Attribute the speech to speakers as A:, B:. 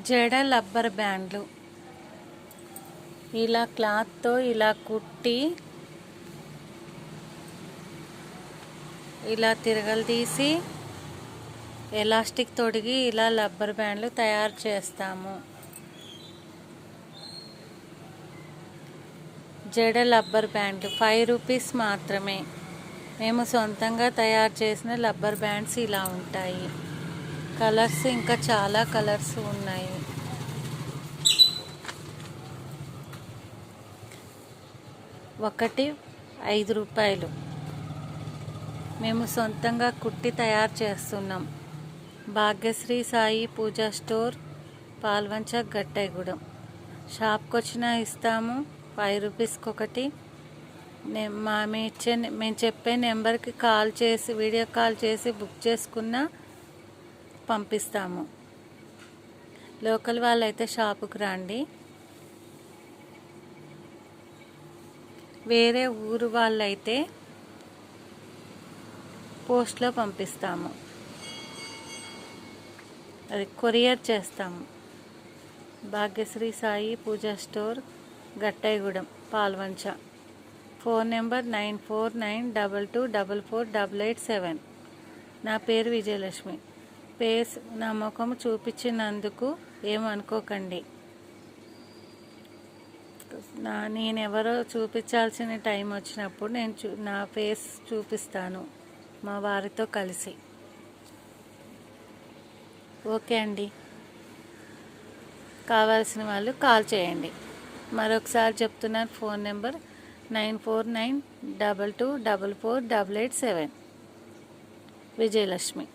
A: జడ రబ్బర్ బ్యాండ్లు ఇలా క్లాత్తో ఇలా కుట్టి ఇలా తిరగలు తీసి ఎలాస్టిక్ తొడిగి ఇలా రబ్బర్ బ్యాండ్లు తయారు చేస్తాము. జడ రబ్బర్ బ్యాండ్లు 5 రూపీస్ మాత్రమే. మేము సొంతంగా తయారు చేసిన రబ్బర్ బ్యాండ్స్ ఇలా ఉంటాయి. కలర్స్ ఇంకా చాలా కలర్స్ ఉన్నాయి. ఒకటి 5 రూపాయలు. మేము సొంతంగా కుట్టి తయారు చేస్తున్నాం. భాగ్యశ్రీ సాయి పూజా స్టోర్, పాల్వంచ, గట్టైగూడెం. షాప్కి వచ్చినా ఇస్తాము. 5 రూపీస్కి ఒకటి. మేము చెప్పే నెంబర్కి కాల్ చేసి వీడియో కాల్ చేసి బుక్ చేసుకున్నా పంపిస్తాము. లోకల్ వాళ్ళైతే షాపుకి రండి. వేరే ఊరు వాళ్ళైతే పోస్ట్లో పంపిస్తాము, అది కొరియర్ చేస్తాము. Bhagyashree Sai Pooja store, Gattaigudem, Palvancha. Phone number 9492244887. నా పేరు విజయలక్ష్మి. నా ముఖం చూపించినందుకు ఏమనుకోకండి. నేనెవరో చూపించాల్సిన టైం వచ్చినప్పుడు నా ఫేస్ చూపిస్తాను మా వారితో కలిసి. ఓకే అండి. కావాల్సిన వాళ్ళు కాల్ చేయండి. మరొకసారి చెప్తున్నాను, ఫోన్ నెంబర్ 9492244887. విజయలక్ష్మి.